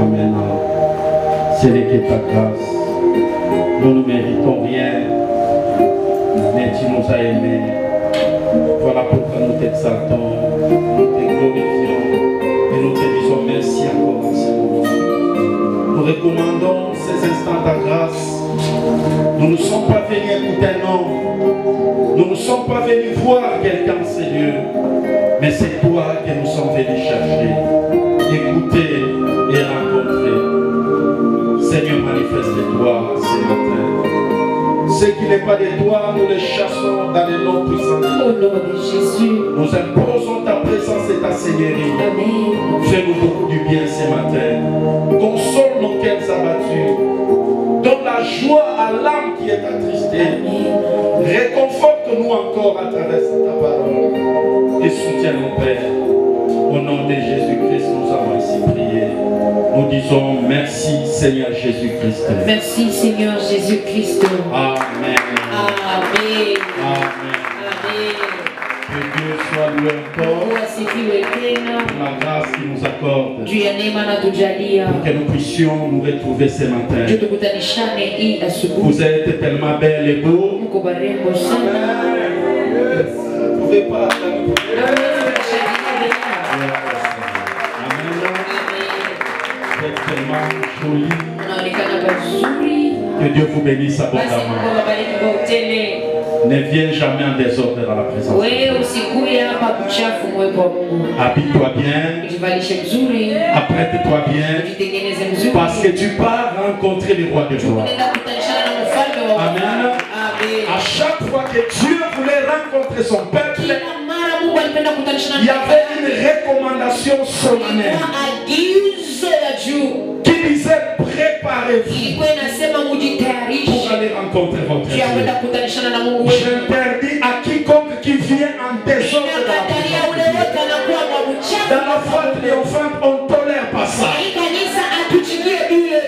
Amen. Ce n'est que ta grâce. Nous ne méritons rien, mais tu nous as aimés. Voilà pourquoi nous t'exaltons, nous te glorifions et nous te disons merci encore en ce moment. Nous recommandons ces instants ta grâce. Nous ne sommes pas venus écouter un homme. Nous ne sommes pas venus voir quelqu'un, Seigneur. Mais c'est toi que nous sommes venus chercher, écouter et rencontrer. Seigneur, manifeste-toi ce matin. Ce qui n'est pas de toi, nous les chassons dans le nom puissant de Dieu. Au nom de Jésus. Nous imposons ta présence et ta seigneurie. Amen. Fais-nous beaucoup du bien ce matin. Console nos cœurs abattus. Donne la joie à l'âme qui est attristée. Réconforte-nous encore à travers ta parole. Et soutiens-nous, Père. Au nom de Jésus-Christ, nous avons ainsi prié. Nous disons merci, Seigneur Jésus-Christ. Merci, Seigneur Jésus-Christ. Amen. Amen. Amen. Amen. Que Dieu soit loué encore Mungu asifiwe tena. pour la grâce qu'il nous accorde. Juu ya neema anatujalia. Pour que nous puissions nous retrouver ce matin. Juu tukutanishane hii asubuhi. Vous êtes tellement belle et beau. Mko barembo sana. Vous ne pouvez pas. Vous êtes tellement jolie. Unaonekana vizuri. Que Dieu vous bénisse Basi Mungu abondamment. awabariki kwa utele. Ne viens jamais en désordre dans la présence. Wewe usikuye hapa kuchafu mwepo wa Mungu. Habille-toi bien. Ujivalishe mzuri. Apprête-toi bien. Ujitengeneze mzuri. Parce que tu pars rencontrer le roi des rois. Unaenda kutanishana na mfalme wa Amen. Amen. À chaque fois que Dieu voulait rencontrer son peuple, Kila mara Mungu alipenda kutanishana il y avait une recommandation solennelle agizo ya juu qui disait préparez-vous ilikuwa inasema pour mujitayarishe aller rencontrer votre juu ya kwenda Dieu. kutanishana na Mungu wetu. J'interdis à quiconque qui vient en désordre dans la Inakatalia ule présence. wote anakuwa kwa uchafu. Dans la foi triomphante, on ne tolère pas ça. Hii kanisa atuchikie bure.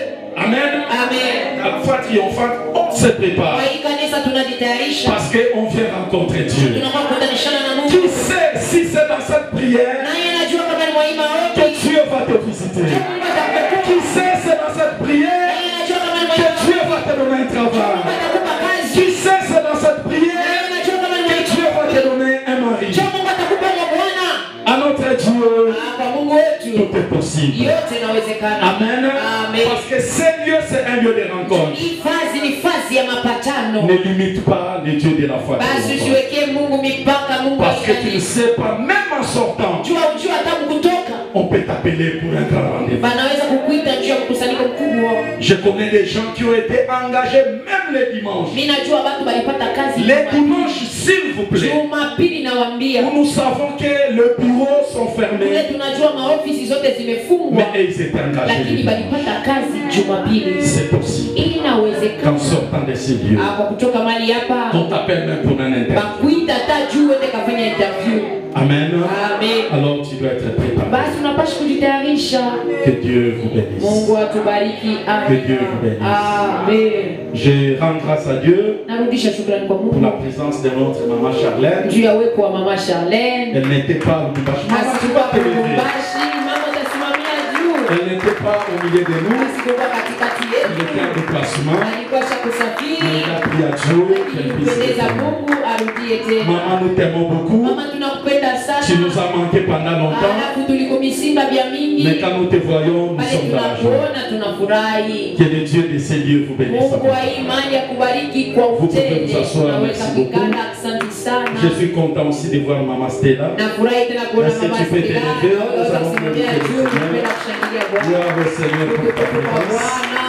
Amen. Amen. Dans la foi triomphante, on se prépare. Kwa hii kanisa tunajitayarisha. Parce qu'on vient rencontrer Dieu. Tunakuwa kutanishana na Mungu. Qui sait si c'est dans cette prière Naye anajua kama ni mwaima que wote. Dieu va te visiter? Mungu atakupa. Qui sait c'est dans cette prière Naye anajua kama ni que mwaima Dieu wote. va te donner un travail? Mungu atakupa kazi. Qui sait c'est dans cette Naye prière anajua kama ni que mwaima Dieu va te donner un mari? wote. Mungu atakupa mabwana. À notre Dieu, Kwa Mungu wetu tout est possible. yote inawezekana. Amen. Amen. Parce que ce lieu, c'est un lieu de rencontre. Hii fazi ni fazi ya mapatano. Ne limite pas le Dieu de la foi. Basi usiwekee Mungu mipaka. Mungu Parce que tu ne alikani. sais pas, même en sortant, Ujua hata kutoka. on peut t'appeler pour un grand rendez-vous. Banaweza kukuita juu ya mkusanyiko mkubwa. Je connais des gens qui ont été engagés même les dimanches. Mimi najua watu walipata kazi. Les dimanches, s'il vous plaît, Jumapili nawaambia. où nous savons que les bureaux sont Kule fermés, tunajua maofisi zote zimefungwa. mais ils étaient engagés. Lakini les dimanches. walipata kazi Jumapili. C'est possible. Inawezekana. Qu'en sortant de ces lieux, Kwa kutoka mali hapa. on t'appelle même pour un interview. Bakuita hata juu uende kafanya interview. Amen. Amen. Alors tu dois être préparé. Basi unapaswa kujitayarisha. Que Dieu vous bénisse. Mungu atubariki. Que Dieu vous bénisse. Amen. Je rends grâce à Dieu Narudisha shukrani kwa pour la Mungu présence de notre maman Charlène. juu ya uwepo wa mama Charlene. Elle n'était pas au Lubumbashi. Maman, tu Asikuwa vas te lever. Lubumbashi, mama utasimamia juu. Elle n'était pas au milieu de nous. Asikuwa katikati Elle yetu. était en déplacement. Alikuwa cha Mais kusafiri. il a prié à Dieu qu'elle puisse Kupendeza revenir. Mungu arudie tena. Maman, nous t'aimons beaucoup. Mama tunakupenda Tu nous sana. as manqué pendant longtemps. Alafu tulikumisimba vya mingi. Mais quand nous te voyons, nous Pale sommes dans la joie. tunakuona tunafurahi. Que le Dieu de ces lieux vous bénisse. Mungu wa imani akubariki kwa Vous pouvez utele. vous asseoir, Unaweza merci beaucoup. kukana. Asante sana. Je suis content aussi de voir Maman Stella. Nafurahi tena kuona Est-ce que mama tu peux te Stella. lever? Nous Unaweza allons kusimamia glorifier le juu. Seigneur. Tunapenda kushangilia Bwana. Gloire au Seigneur pour ta Tukufu kwa présence. Bwana.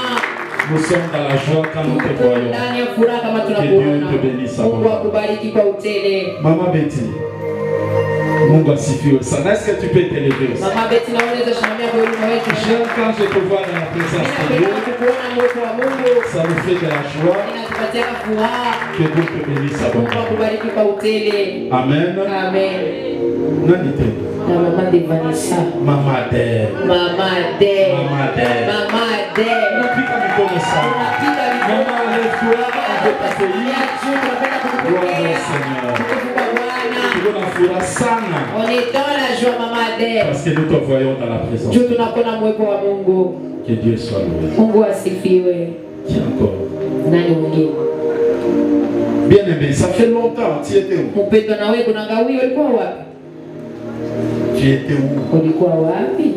Nous sommes dans la joie quand nous te Tuko voyons. ndani ya furaha kama Que Dieu tunakuona. te bénisse Mungu abondamment. akubariki kwa utele. Maman Betty, Mungu asifiwe sana. Est-ce que tu peux te lever aussi? Mama Betty na unaweza simamia kwa huduma wetu. J'aime quand je te vois dans la présence de Dieu. Ninapenda kukuona uwepo wa Mungu. Ça nous fait de la joie. Inatupatia furaha. Que Dieu te bénisse Mungu abondamment. akubariki kwa utele. Amen. Amen. Nani tena? Na mama de Vanessa. Mama Adele. Mama de. Mama Adele. Mama de. Unapika mikono sana. Tunapiga Mama, lève-toi, on veut t'accueillir. tunapenda Gloire au kukupokea. Seigneur. Tukufu kwa Bwana. Tuko na furaha sana. On est dans la joie mama de. Parce que nous te voyons dans la présence. Juu tunakuona mwepo wa Mungu. Que Dieu soit loué. Mungu asifiwe. Qui encore? Nani mwingine? Bien aimé, ça fait longtemps. Tu étais où? Mpendwa na wewe kuna ngawio ulikuwa wapi? Tu étais où? Ulikuwa wapi?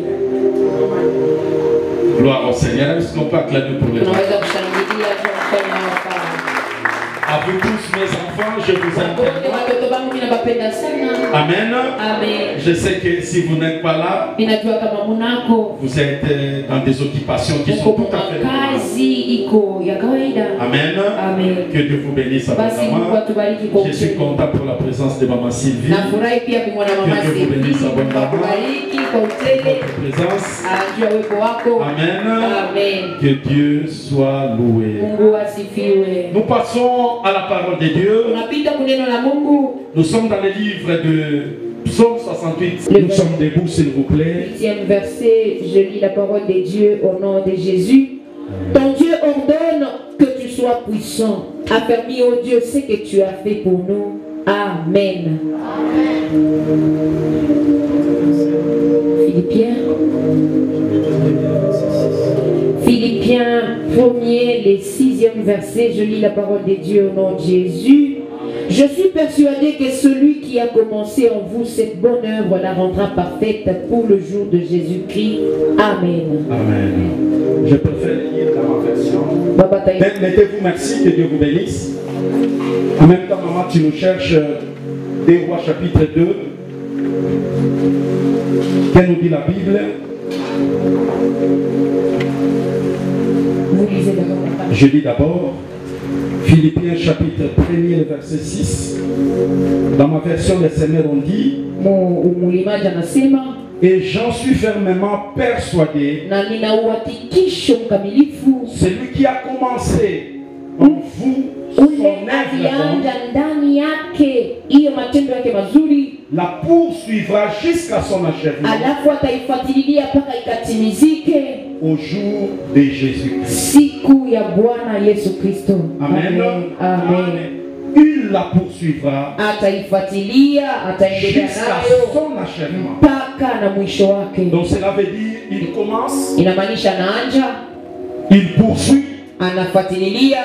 Gloire au Seigneur. Est-ce qu'on peut acclamer pour les gens? Tunaweza kushangilia kwa mfano hapa. À vous tous mes enfants, je vous aime. Watoto wangu mimi nawapenda sana. Amen. Amen. Je sais que si vous n'êtes pas là, Ninajua kama munako vous êtes dans des occupations qui sont tout à fait normales. kazi iko ya kawaida. Amen. Amen. Que Dieu vous bénisse Basi Mungu abondamment. atubariki kwa Je suis upendo. content pour la présence de Maman Sylvie. Nafurahi pia kumwona mama Que Dieu vous Sylvie. bénisse abondamment. Akubariki kwa utele. Votre présence. Ajua uwepo wako. Amen. Amen. Que Dieu soit loué. Mungu asifiwe. Nous passons à la parole de Dieu. Tunapita kuneno la Mungu. Nous sommes dans le livre de Psaume 68. Nous sommes debout, s'il vous plaît. 8e verset, je lis la parole de Dieu au nom de Jésus. Ton Dieu ordonne que tu sois puissant. Affermis, ô Dieu, ce que tu as fait pour nous. Amen. Philippiens 1er, les 6e verset, je lis la parole de Dieu au nom de Jésus. Je suis persuadé que celui qui a commencé en vous cette bonne œuvre la rendra parfaite pour le jour de Jésus-Christ. Amen. Amen. Je préfère lire dans ma version. Baba Taï. Mettez-vous merci, que Dieu vous bénisse. En même temps, maman, tu nous cherches des Rois chapitre 2. Qu'elle nous dit la Bible? Vous lisez d'abord la parole. Je lis d'abord Philippiens chapitre 1er, verset 6. Dans ma version, les Seigneurs ont dit, Mulimaji anasema et j'en suis fermement persuadé, na nina uhakikisho mkamilifu celui qui a commencé en vous son ule œuvre alianja ndani yake hiyo matendo yake mazuri, la poursuivra jusqu'à son achèvement alafu ataifuatilia mpaka ikatimizike au jour de Jésus-Christ. siku ya Bwana Yesu Kristo. Amen. Amen. Il la poursuivra Ataifuatilia, ataendelea jusqu'à nayo son achèvement. mpaka na mwisho wake. Donc cela veut dire, il commence, Inamaanisha anaanja, il poursuit anafuatilia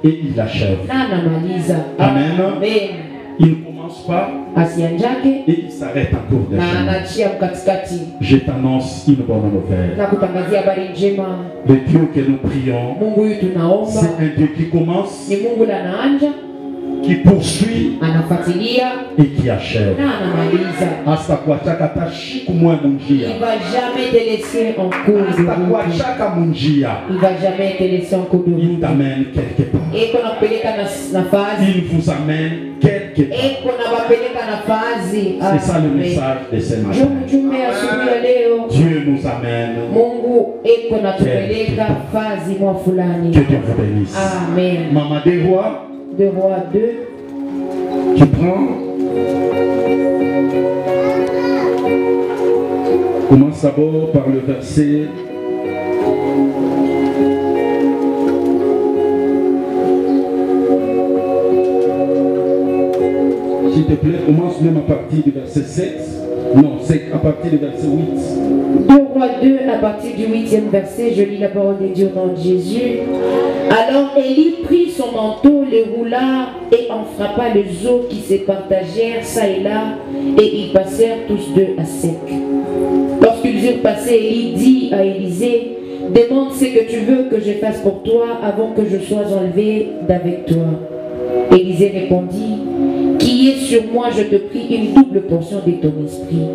et il achève. na anamaliza. Amen. Amen. Il ne commence pas Asianjake et il s'arrête en cours de na chemin. anachia mkatikati. Je t'annonce une bonne nouvelle. Na kutangazia habari njema. Le Dieu que nous prions, Mungu huyu tunaomba c'est un Dieu qui commence, ni Mungu la anaanja, qui poursuit anafuatilia et qui achève. na anamaliza. Hasta kuachaka tashiku mwe munjia. Il va jamais te laisser en cours de Hasta route. kuachaka munjia. Il va jamais te laisser en cours de Il route. t'amène quelque part. Eko nakupeleka nafasi. Il vous amène quelque part. Eko nabapeleka nafasi. C'est ça le message de ce matin. Mtume asubuhi ya leo. Dieu nous amène. Mungu eko natupeleka fazi mwa fulani. Que Dieu vous bénisse. Amen. Maman des rois, De Rois 2. qui prend. Commence d'abord par le verset. S'il te plaît, commence même à partir du verset 7. Non, c'est à partir du verset 8. 2 Rois 2, à partir du 8e verset, je lis la parole de Dieu au nom de Jésus. Alors Élie prit son manteau, le roula et en frappa les eaux qui se partagèrent ça et là, et ils passèrent tous deux à sec. Lorsqu'ils eurent passé, Élie dit à Élisée, demande ce que tu veux que je fasse pour toi avant que je sois enlevé d'avec toi. Élisée répondit, qui est sur moi, je te prie, une double portion de ton esprit.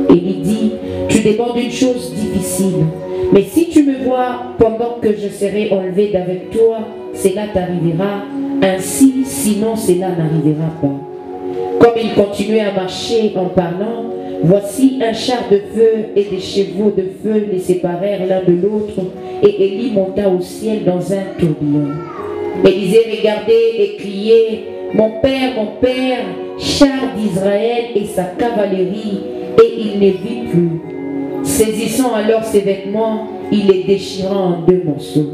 Élie dit, tu demandes une chose difficile, mais si tu me vois pendant que je serai enlevé d'avec toi, cela t'arrivera, ainsi, sinon cela n'arrivera pas. Comme il continuait à marcher en parlant, voici un char de feu et des chevaux de feu les séparèrent l'un de l'autre, et Élie monta au ciel dans un tourbillon. Élisée regardait et criait, mon père, char d'Israël et sa cavalerie, et il ne vit plus. Saisissant alors ses vêtements, il les déchira en deux morceaux.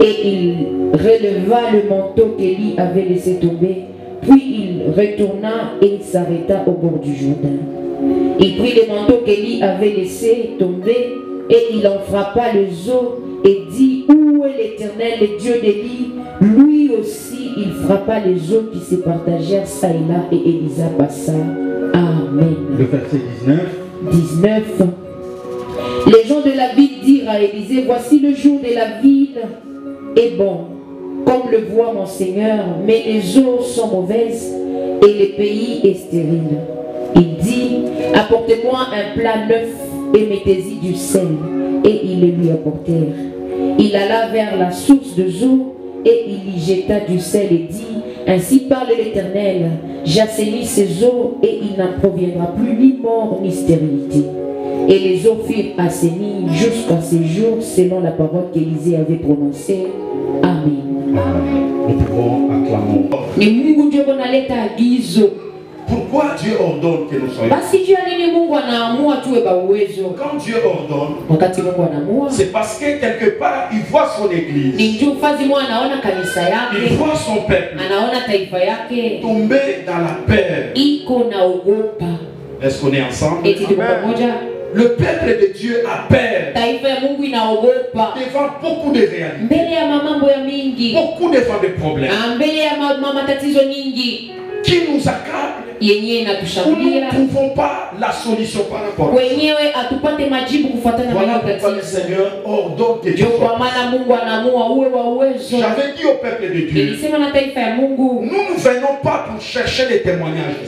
Et il releva le manteau qu'Élie avait laissé tomber, puis il retourna et il s'arrêta au bord du Jourdain. Il prit le manteau qu'Élie avait laissé tomber Et il en frappa le zoo et dit, où est l'Éternel, le Dieu d'Élie? Lui aussi, il frappa les eaux qui se partagèrent ça et là, et Élisa passa. Amen. Le verset 19. Les gens de la ville dirent à Élisée, voici le jour de la ville est bon, comme le voit mon Seigneur, mais les eaux sont mauvaises et le pays est stérile. Il dit, apportez-moi un plat neuf et mettez-y du sel. Et ils le lui apportèrent. Il alla vers la source de eau et il y jeta du sel et dit, ainsi parle l'Éternel, j'assainis ces eaux et il n'en proviendra plus ni mort ni stérilité. Et les eaux furent assainies jusqu'à ce jour selon la parole qu'Élisée avait prononcée. Amen. Nous pouvons acclamer. Pourquoi Dieu ordonne que nous soyons? Quand Dieu ordonne, c'est parce que quelque part il voit son église, il voit son peuple tomber dans la peur. Est-ce qu'on est ensemble? Le peuple de Dieu a peur devant beaucoup de réalités, beaucoup de problèmes qui nous accablent. Nous ne trouvons pas la solution par rapport à ça. Voilà pourquoi le Seigneur ordonne que Dieu soit. J'avais dit au peuple de Dieu, nous ne venons pas pour chercher les témoignages,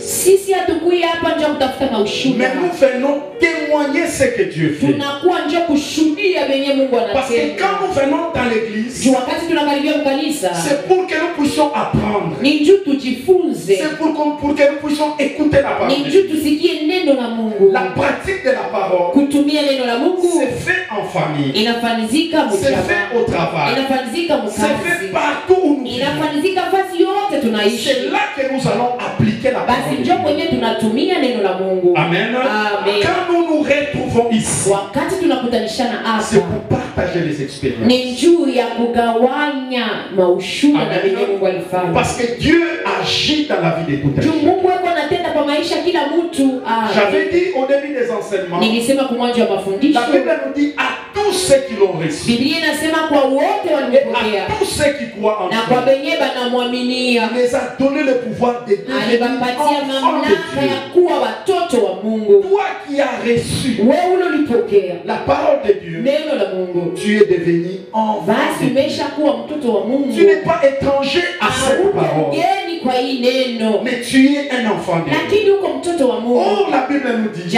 mais nous venons témoigner ce que Dieu fait. Parce que quand nous venons dans l'église, c'est pour que nous puissions apprendre, c'est pour que nous puissions écouter la parole. La pratique de la parole, c'est fait en famille, c'est fait au travail, c'est fait partout où nous vivons. C'est là que nous allons appliquer la parole. Amen. Quand nous nous retrouvons ici, c'est pour partager les expériences. Amen. Parce que Dieu agit dans la vie de tout un chacun. J'avais dit au début des enseignements, la Bible nous dit à tous ceux qui l'ont reçu, et à tous ceux qui croient en Dieu, il les a donné le pouvoir de devenir enfants de Dieu. Toi qui as reçu la parole de Dieu, tu es devenu enfant de Dieu. Tu n'es pas étranger à cette parole, mais tu es un enfant de Dieu. Oh, la Bible nous dit,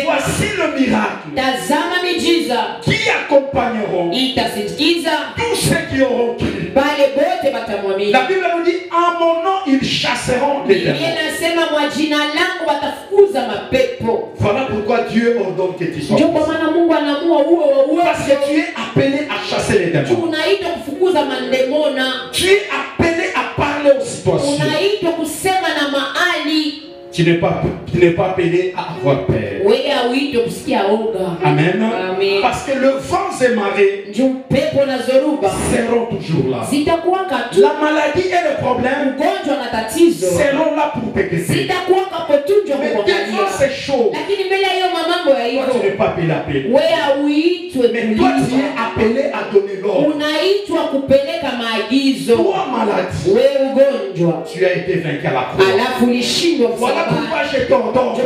voici le miracle qui accompagneront tous ceux qui auront cru. La Bible nous dit, en mon nom ils chasseront les démons. Voilà pourquoi Dieu ordonne que tu sois. Parce que tu es appelé à chasser les démons. Tu es appelé à parler aux situations. Tu n'es pas appelé à avoir peur. Amen. Parce que le vent et marée seront toujours là. La maladie et le problème seront là pour te guérir. Mais devant ces choses, toi tu n'es pas appelé à payer. Mais toi tu es appelé à donner l'ordre. Toi maladie, tu as été vaincu à la croix. Voilà pourquoi je t'ordonne de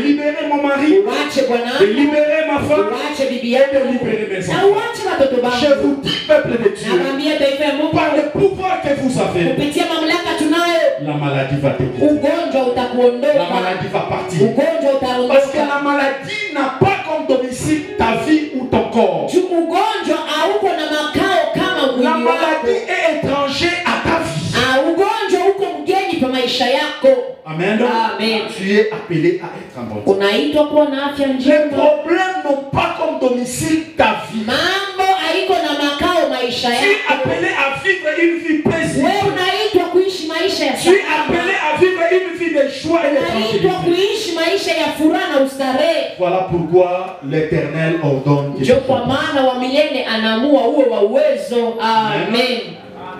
libérer mon mari, de libérer ma femme et de libérer mes enfants. Je vous dis, peuple de Dieu, par le pouvoir que vous avez, la maladie va te quitter. La maladie va partir. Parce que la maladie n'a pas comme domicile ta vie ou ton corps. La maladie est étrangère à ta vie. Amen. Tu es appelé à être en bonne santé. Les problèmes n'ont pas comme domicile ta vie. Tu es appelé à vivre une vie paisible. Tu es appelé à vivre une vie de joie et de tranquillité. Voilà pourquoi l'Éternel ordonne que tu sois. Amen.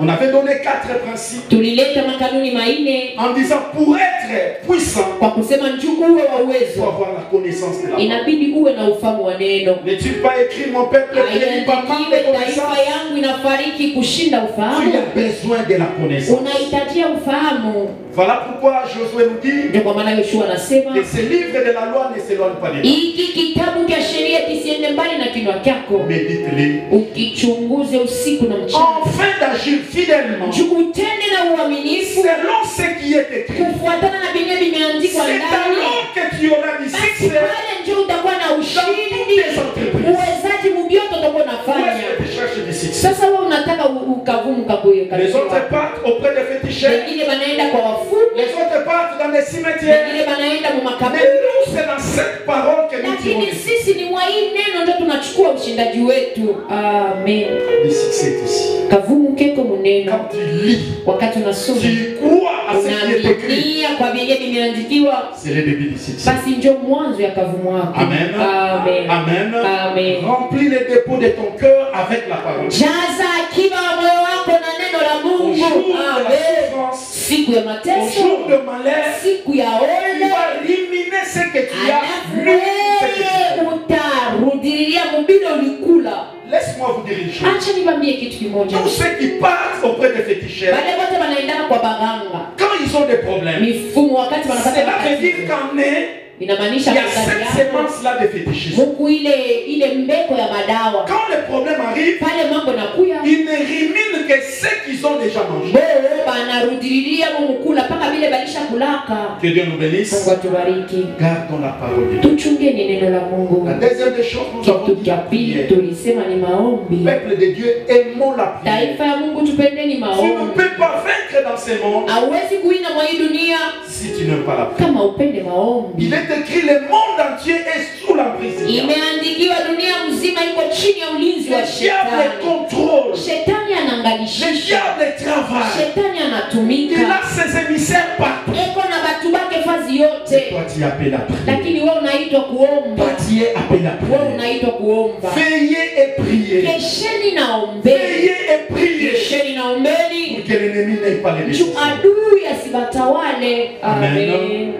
On avait donné 4 principes tulileta makanuni manne en disant pour être puissant, kwa kusema njoo uwe wa il faut uwezo avoir la connaissance de la parole. inabidi uwe na ufahamu wa neno. N'est-il pas écrit mon peuple périt par manque de Taifa connaissance? yangu inafariki kushinda Tu ufahamu. as besoin de la connaissance. Unahitajia ufahamu. Voilà pourquoi Josué nous dit Ndio kwa maana Yoshua anasema que ce livre de la loi ne s'éloigne pas de toi. hiki kitabu cha sheria kisiende mbali na kinywa chako, Médite-les. ukichunguze usiku na mchana, Afin d'agir fidèlement utende na uaminifu selon ce qui est écrit. kufuatana na vile vimeandikwa C'est ndani. alors que tu auras du Basi succès. pale ndio utakuwa na ushindi, Des entreprises. uwezaji mubioto utakuwa Où unafanya. est-ce que tu cherches du succès? Sasa wewe unataka ukavumu kabuye Les autres partent auprès des féticheurs. wengine wanaenda kwa wafu, Les autres partent dans des cimetières. wengine wanaenda mu Mais makaburi. nous, c'est dans cette parole que nous tirons Lakini sisi ni mwa hii neno ndio tunachukua ushindaji wetu. Amen. le succès ici. Kavumu keko muneno. Quand tu lis, Wakati unasoma tu crois à ce qui est écrit. unaaminia kwa vile vimeandikiwa, C'est le début du succès. basi ndio mwanzo ya kavumu wako. Amen. Amen. Amen. Amen. Remplis les dépôts de ton cœur avec la parole. Jaza akiba ya moyo wako na neno la Au jour Mungu. de la Amen. souffrance, Siku ya au mateso, jour de malheur, siku ya tu ole, vas éliminer ce que tu as alafu lu, ce que tu wewe as. utarudilia mubile ulikula. Laisse-moi vous dire une chose. Acha nibambie kitu kimoja. Tous ceux qui partent auprès des féticheurs, Wale wote wanaendana kwa baganga quand ils ont des problèmes, mifumo, wakati wanapata cela veut dire matatizo, qu'en est, inamaanisha il y a ndani cette yako sémence-là de fétichisme. Mungu ile mbeko ya madawa. Quand le problème arrive, Pale mambo nakuya ils ne ruminent que ce qu'ils ont déjà mangé. bo banarudilia Mungu kula mpaka vile balisha kulaka. Que Dieu nous bénisse. Mungu atubariki. Gardons la parole de Dieu. Tuchungeni neno la Mungu. La deuxième des choses, nous avons Kitu dit la cha pili prière. tulisema ni maombi. Peuple de Dieu, aimons la prière. Taifa ya Mungu tupendeni Tu ne maombi. peux pas vaincre dans ce monde Hauwezi kuina mwa hii dunia si tu n'aimes pas la prière. kama upende maombi. Il est écrit, le monde entier est sous l'emprise du diable. Imeandikiwa dunia mzima iko chini ya ulinzi wa Le diable shetani. contrôle. Shetani Le anaangalisha. diable travaille. Shetani Il anatumika. a ses émissaires partout. Eko na batu bake fazi Et yote. toi, tu appelles la prière. Lakini wewe unaitwa kuomba. Toi, tu es appelé la Wewe prière. unaitwa kuomba. Veillez et priez. Kesheni na ombeni. Veillez et priez. Kesheni na ombeni. Pour que l'ennemi n'ait pas les Juu décisions. adui asibatawale. Amen. Amen.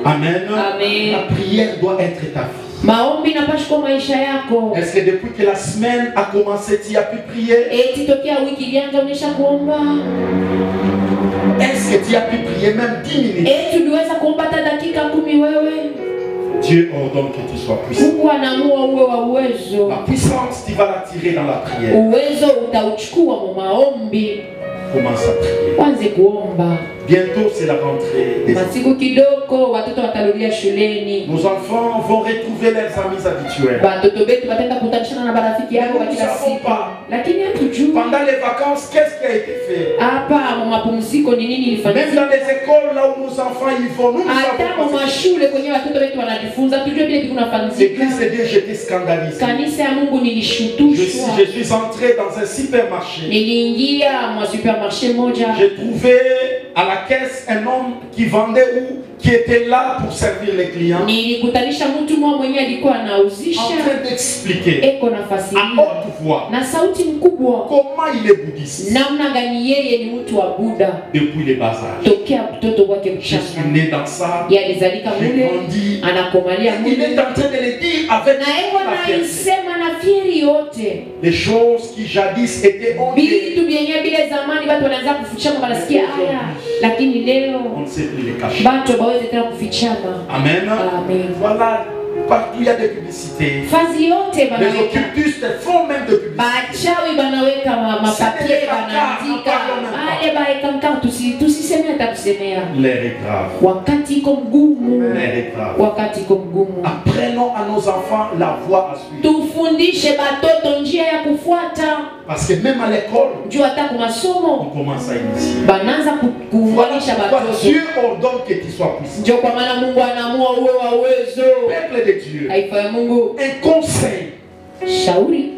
Amen. Amen. La prière doit être ta vie. Maombi napasha kwa maisha yako. Est-ce que depuis que la semaine a commencé, tu as pu prier? Eti tokea wiki ilianza unesha kuomba. Est-ce que tu as pu prier même 10 minutes? Eti uliweza kuomba hata dakika 10 wewe. Dieu ordonne que tu sois puissant. Mungu anaamua uwe wa uwezo. La puissance, tu vas la tirer dans la prière. Uwezo utauchukua mu maombi. Commence à prier. Kwanze kuomba. Bientôt, c'est la rentrée des enfants. Masiku kidogo watoto watarudia shuleni. Nos enfants vont retrouver leurs amis habituels. Watoto wetu wataenda kutanishana na marafiki yao kwa Nous ne kila savons siku. pas. Lakini hatujui Pendant les vacances, qu'est-ce qui a été fait? hapa mu mapumziko ni nini Même ilifanyika. dans les écoles, là où nos enfants y vont, nous ne Hata savons mu pas. mashule kwenye watoto wetu wanajifunza, tujue vile kunafanyika. L'église de Dieu, j'étais scandalisé. Kanisa ya Mungu Je nilishutushwa. suis entré dans un supermarché. Niliingia mwa supermarché moja. J'ai trouvé à la caisse un homme qui vendait ou qui était là pour servir les clients, Nilikutanisha mtu mmoja mwenye alikuwa en anauzisha train d'expliquer eko à nafasiria haute voix na sauti mkubwa comment il est bouddhiste namna gani yeye ni mtu wa Buddha depuis les bas âges. tokea mtoto wake Je suis mchanga. né dans ça, Yeye alizalika j'ai mule, grandi. anakomalia Il mule, est en train de le dire avec na eko la fierté. naisema na fieri yote. Les choses qui jadis étaient honteuses, Vitu vyenye vile zamani watu wanaanza kufichama, wanasikia haya, lakini leo on ne sait plus les cacher. watu hawawezi tena kufichama. Amen. Amen. Voilà, partout il y a des publicités. Fazi yote Les banaweka, occultistes font même de publicité. bachawi banaweka mapapie, banaandika ale baekanka, tusiseme hata kusemea. L'air est grave. Wakati iko mgumu, L'air est grave. wakati iko mgumu. Apprenons à nos enfants la voie à suivre. Tufundishe batoto njia ya kufuata. Parce que même à l'école, Juu hata kwa on masomo commence à initier. banaanza Voilà kufuanisha pourquoi batoto. Dieu ordonne que tu sois puissant. Ndio kwa maana Mungu anaamua uwe wa uwezo. Peuple de Dieu, Taifa ya Mungu, un conseil shauri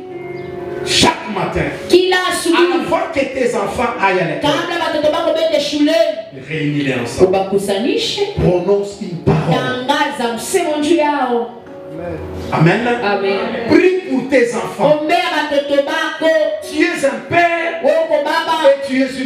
chaque matin, kila asubuhi avant que tes enfants aillent à l'école, kabla watoto bako bende shuleni, réunis-les ensemble. ubakusanishe, Prononce une parole. tangaza msemo juu yao. Amen. Amen. Prie pour tes enfants. Ombea watoto bako. Tu es un père Wewe uko baba et tu es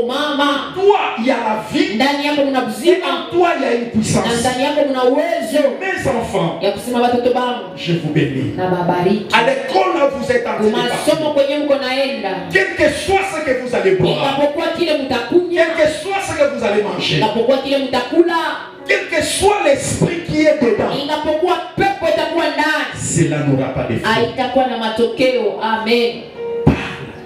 mama. Toi, il y a la vie. Ndani yako mna Et uzima. en toi, il y a une Na puissance. ndani yako mna uwezo Mes enfants, ya kusema watoto bangu je vous bénis. na babariki. À l'école, là, vous êtes en train de partir. Masomo kwenye mko naenda. Quel que soit ce que vous allez boire, Ikapokuwa kile mtakunya, quel que soit ce que vous allez manger, ikapokuwa kile mtakula, quel que soit l'esprit qui est dedans, ikapokuwa pepo itakuwa ndani, cela n'aura pas d'effet. haitakuwa na matokeo. Amen.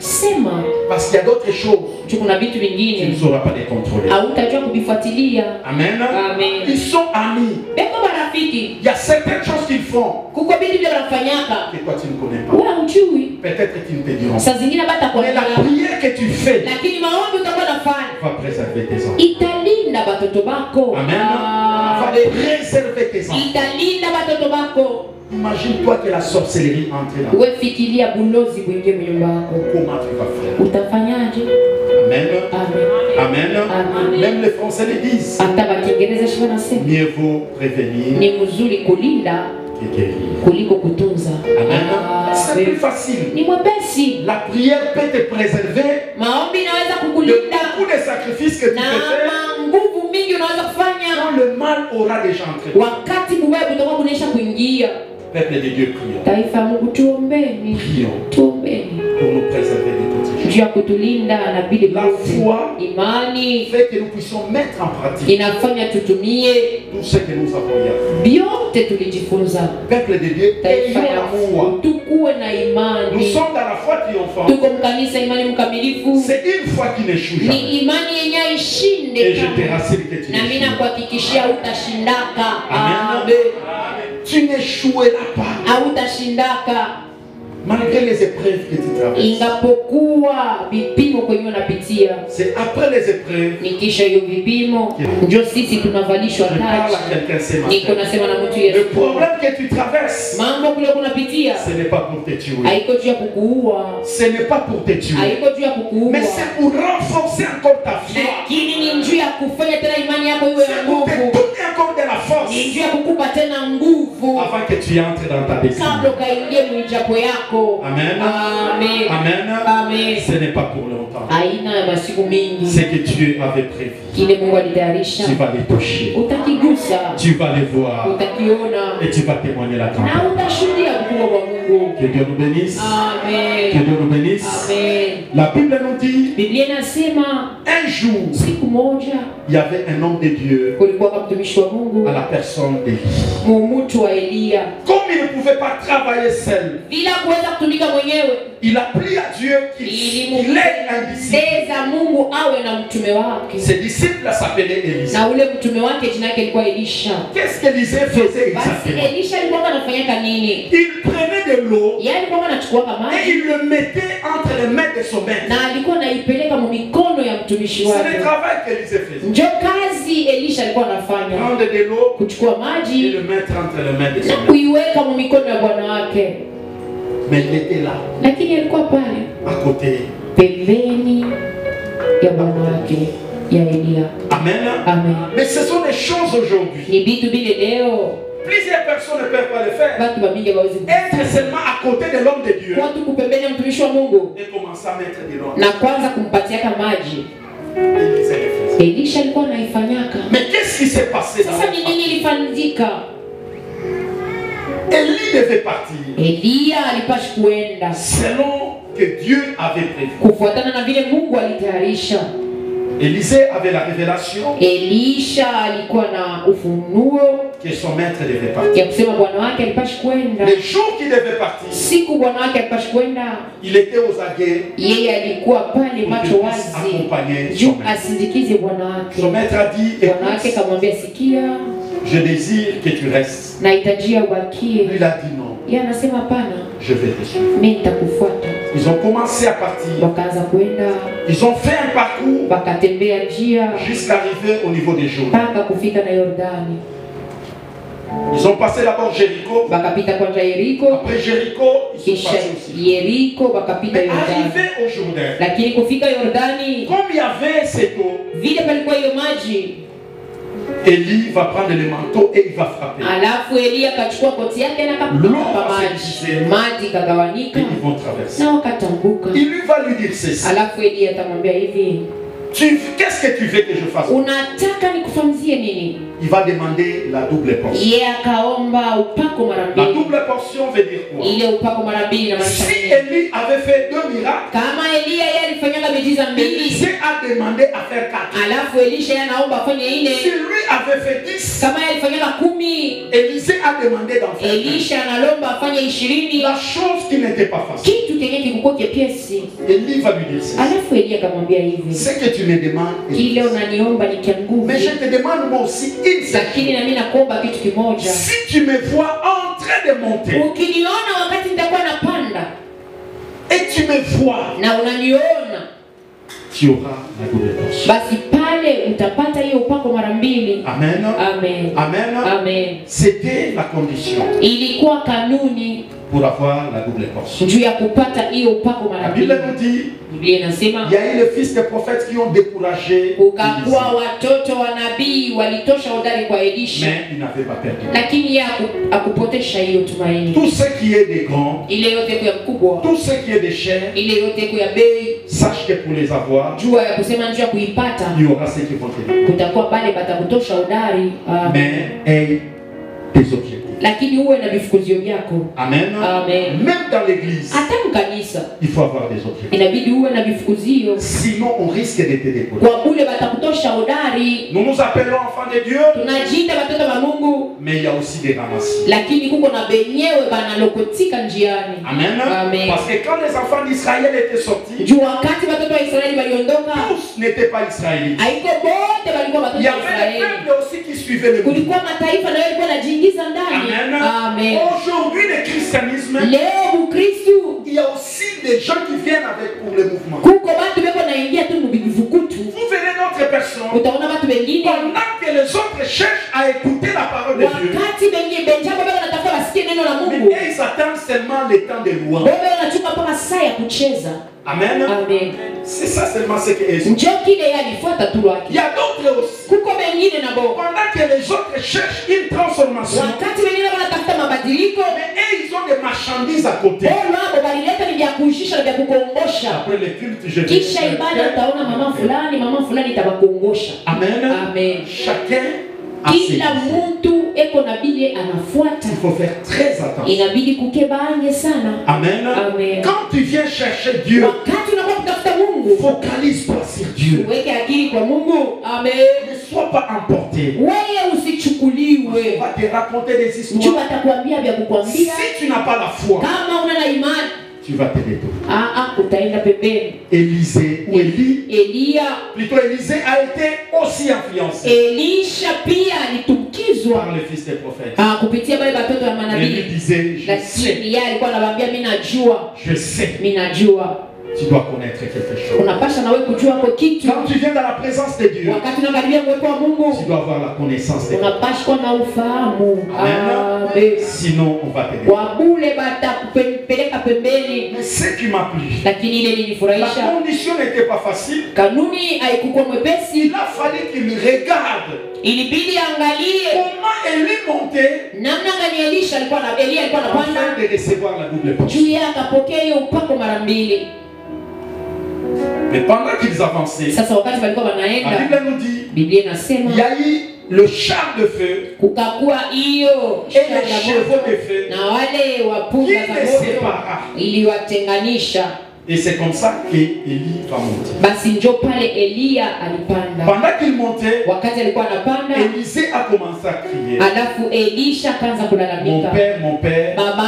Sema. Parce qu'il y a d'autres choses. Kuna vitu Tu vingine ne sauras pas les contrôler. hautajua kuvifuatilia. Amen. Amen. Ils sont amis. Beko marafiki. Il y a certaines choses qu'ils font Kuko vitu vile wanafanyaka. que toi tu ne connais pas. Wewe hujui. Peut-être qu'ils ne te diront. Saa zingine bata kwa Mais la prière que tu fais lakini maombi utakuwa nafanya va préserver tes enfants. italinda batoto bako. Amen. Va préserver tes enfants. Italinda batoto bako. Imagine-toi que la sorcellerie entre là. Wewe fikiria bulozi kuingia nyumba yako. Comment tu vas faire? Utafanyaje? Amen. Amen. Amen. Amen. Même les Français le disent. Hata Bakiingereza shima nasema Mieux vaut prévenir ni mzuri kulinda que guérir. kuliko kutunza. Amen. C'est plus facile. Ni mwepesi. La prière peut te préserver Maombi inaweza de kukulinda beaucoup de sacrifices que tu na peux faire nguvu mingi unaweza kufanya quand le mal aura déjà entré. wakati buwewe butakuwa kunaisha kuingia. Peuple de Dieu, prions. Taifa Mungu tuombeni. Prions Tuombeni. pour nous préserver de toutes ces choses. Juu ya kutulinda na vile La vyote. foi Imani fait que nous puissions mettre en pratique inafanya tutumie tout ce que nous avons appris. vyote tulijifunza. Peuple de Dieu, Taifa ayons ya la foi. Mungu tukuwe na Nous imani. sommes dans la foi triomphante. Tuko mkanisa imani mkamilifu. C'est une foi qui n'échoue jamais. Ni imani yenye Et ishinde je te kama. rassure que tu Na mimi n'échoues. nakuhakikishia utashindaka. Amen. Tu n'échoueras pas. Hautashindaka Malgré les épreuves que tu traverses. ingapokuwa vipimo kwenye unapitia. C'est après les épreuves Nikisha hiyo vipimo ndio sisi tunavalishwa que je parle taji. à quelqu'un ce Niko matin. nasema na mtu Le Yesu. problème que tu traverses, Mambo kule kunapitia ce n'est pas pour te tuer. haiko juu ya kukuua. Ce n'est pas pour te tuer. Haiko juu ya kukuua. Mais c'est pour renforcer encore ta foi. Lakini ni njia ya kufanya tena imani yako iwe ya C'est pour te nguvu. donner encore de la Ni force njia ya kukupa tena nguvu avant que tu entres dans ta destinée. kabla ukaingie mwijapo yako. Amen. Amen. Amen. Amen. Ce n'est pas pour longtemps. Aina ya masiku mingi Ce que Dieu avait prévu, kile Mungu alitayarisha tu vas les toucher. utakigusa, Tu vas les voir. utakiona Et tu vas témoigner la na grandeur. utashuhudia ukubwa wa Mungu. Que Dieu nous bénisse. Que Amen. Dieu nous bénisse. Amen. La Bible nous dit, Biblia inasema un jour, siku moja il y avait un homme de Dieu kulikuwa kama mtumishi wa Mungu à la personne d'Élie. mumutu wa Elia, Comme il ne pouvait pas travailler seul, bila kuweza kutumika mwenyewe, il a prié à Dieu qu'il ait un disciple. ilimpendeza Mungu awe na mtume wake, Ce disciple s'appelait Élisée. na ule mtume wake jina yake ilikuwa Elisha. Qu'est-ce qu'Élisée faisait Basi exactement? Elisha alikuwa anafanyaka nini? Il prenait de l'eau Yeye alikuwa anachukua et maji il le mettait entre les mains de son maître. na alikuwa anaipeleka mu mikono ya mtumishi C'est le wake. travail qu'Élisée faisait. Ndio kazi Elisha alikuwa anafanya, Prendre de l'eau kuchukua et maji le mettre entre les mains de na son maître. kuiweka mu mikono ya bwana wake, Mais il était là, lakini alikuwa pale à côté. pembeni ya bwana wake ya Elia. Amen. Amen. Mais ce sont des choses aujourd'hui. Ni vitu vile leo Plusieurs personnes ne peuvent pas le faire. watu bamingi hawawezi Être seulement à côté de l'homme de Dieu watu kupembeni ya mtumishi wa Mungu et commencer à mettre de l'eau. na kwanza kumpatiaka maji. Élisée le faisait. Elisha alikuwa anaifanyaka. Mais qu'est-ce qui s'est passé dans Sasa le ni passé? nini ilifanyika? Élie devait partir Elia alipashi kuenda selon que Dieu avait prévu. kufuatana na vile Mungu alitayarisha. Élisée avait la révélation Elisha alikuwa na ufunuo que son maître devait partir. ya kusema bwana wake alipashi kwenda. Le jour qu'il devait partir, Siku bwana wake alipashi kwenda, il était aux aguets yeye alikuwa pale pour macho qu'il puisse wazi accompagner son juu maître. asindikize bwana wake. Son maître a dit, Bwana wake écoute, akamwambia, sikia, je désire que tu restes. nahitajia Lui, ubakie. il a dit non, Yeye anasema hapana, je vais te suivre. mimi nitakufuata. Ils ont commencé à partir. Wakaanza kwenda, Ils ont fait un parcours wakatembea njia jusqu'à arriver au niveau des Jourdains. mpaka kufika na Yordani. Ils ont passé d'abord Jéricho. Wakapita kwanza Yeriko, Après Jéricho, ils sont kisha passés aussi. Yeriko wakapita Mais Yordani. arrivé au Jourdain, Lakini kufika Yordani, comme il y avait cette eau, vile palikuwa hiyo maji, Élie va prendre le manteau et il va frapper. alafu Elia akachukua koti yake na akapiga maji, maji Et kagawanika ils vont traverser. na wakatanguka. Il lui va lui dire ceci. Alafu Elia atamwambia hivi, Qu'est-ce que tu veux que je fasse? Unataka nikufanyie nini? Il va demander la double portion. Yeye akaomba upako mara La mbili. double portion veut dire quoi? Ile upako mara mbili na maanisha Si nini? Élie avait fait 2 miracles, Kama Elia yeye alifanyanga miujiza mbili, Élisée a demandé à faire 4. alafu Elisha yeye anaomba afanye Si ine. lui avait fait 10, Kama yeye alifanyanga 10, Élisée a demandé d'en faire 4. Elisha analomba afanye 20. La chose qui n'était pas facile. Kitu kenye kikukuwa kiepesi. Élie va lui dire ça. Alafu Elia akamwambia hivi, Ce que tu me demandes, kile unaniomba ni kia nguvu, mais je te demande moi aussi une seule lakini chose. na mimi nakuomba kitu kimoja. Si tu me vois en train de monter Ukiniona wakati nitakuwa napanda et tu me vois, na unaniona, tu auras la double portion. basi pale utapata hiyo upako mara mbili. Amen. Amen. Amen. Amen. C'était la condition Ilikuwa kanuni pour avoir la double portion. juu ya kupata hiyo upako La mara Bible mbili. nous dit, Biblia inasema il y a eu les fils des prophètes qui ont découragé ukakuwa Élisée, watoto wa nabii walitosha udari kwa Elisha, mais ils n'avaient pas perdu. lakini yeye akupotesha hiyo tumaini. Tout ce qui est des grands, Ile yote kwa mkubwa, tout ce qui est des chers, ile yote kwa bei, sache que pour les avoir, jua ya kusema njoo ya kuipata, il y aura ceux qui vont te dire. kutakuwa bale batakutosha udari, Mais aie des objectifs. lakini uwe na vifukuzio vyako. Amen. Amen. Même dans l'église, Hata mkanisa il faut avoir des objectifs. inabidi uwe na vifukuzio, Sinon, on risque de te décourager. kwa bule batakutosha udari. Nous nous appelons enfants de Dieu, Tunajiita watoto wa Mungu, mais il y a aussi des ramassis. lakini kuko na benyewe banalokotika njiani. Amen. Amen. Parce que quand les enfants d'Israël étaient sortis, Juu wakati watoto wa Israeli waliondoka, tous n'étaient pas israélites. haiko bote walikuwa Il watoto y wa avait des Israeli. peuples aussi qui suivaient le mouvement. Kulikuwa mataifa nayo yalikuwa yanajiingiza ndani. Amen. Amen. Aujourd'hui, le christianisme, Leo Ukristu il y a aussi des gens qui viennent avec pour le mouvement. kuko batu beko naingia tu mubivukutu. Vous verrez d'autres personnes, Utaona batu wengine pendant que les autres cherchent à écouter la parole de Dieu, wakati wengine benjabo beko natafuta basikie neno la mais Mungu, eux, ils attendent seulement le temps de louange. bebe wanachukua mpaka saa ya kucheza. Amen. Amen. C'est ça seulement ce que est. Njo kile yeye alifuata tu Il lwake. y a d'autres aussi. Kuko wengine nabo Pendant que les autres cherchent une transformation, wakati wengine wanatafuta mabadiliko, mais eux, ils ont des marchandises à côté. bolo hapo balileta ni vya kuishisha na vya kukuongosha. Après le culte, je vais Kisha ibada utaona mama fulani itabakuongosha. Amen. Amen. Chacun a ses Kila visions. mtu eko na bile anafuata. Il faut faire très attention. Inabidi kukebange sana. Amen. Amen. Quand tu viens chercher Dieu, Wakati unakuwa kutafuta Mungu, focalise-toi sur Dieu. uweke akili kwa Mungu. Amen. Ne sois pas emporté. Wewe On usichukuliwe. va te raconter des Njoo histoires. atakwambia vya Si kukwambia. tu n'as pas la foi, Kama una na imani, tu vas te détourner. utaenda pembeni. Élisée ou Élie, Elia, plutôt Élisée a été aussi influencé Elisha pia alitumkizwa par le fils des prophètes. kupitia wale watoto wa Et lui manabii. disait, je sais, Lakini yeye alikuwa anawaambia mimi najua, je sais, mimi najua. tu dois connaître quelque chose. Unapasha na wewe kujua kwa kitu. Quand tu viens dans la présence de Dieu, Wakati unakaribia uwepo wa Mungu, tu dois avoir la connaissance de Dieu. unapasha kuwa na ufahamu. Amen. Amen. Sinon, on va te détruire. Kwa bule batakupeleka pembeni. Mais ce qui m'a plu, Lakini ile la ilinifurahisha. condition n'était pas facile. Kanuni haikuwa mwepesi. Il a fallu qu'il regarde Ilibidi angalie comment Élie montait namna gani Elisha alikuwa na Elia alikuwa anapanda afin de recevoir la double portion. juu yake akapokea hiyo upako mara mbili. Mais pendant qu'ils avançaient, Sasa wakati walikuwa la wanaenda, Bible nous dit, Biblia inasema il y a eu le char de feu kukakuwa hiyo et les chevaux de feu na wale qui wapunga za les moto sépara. iliwatenganisha. Et c'est comme ça qu'Élie va monter. Basi njo pale Elia alipanda. Pendant qu'il montait, Wakati alikuwa anapanda, Élisée a commencé à crier, alafu Elisha akaanza kulalamika, mon père baba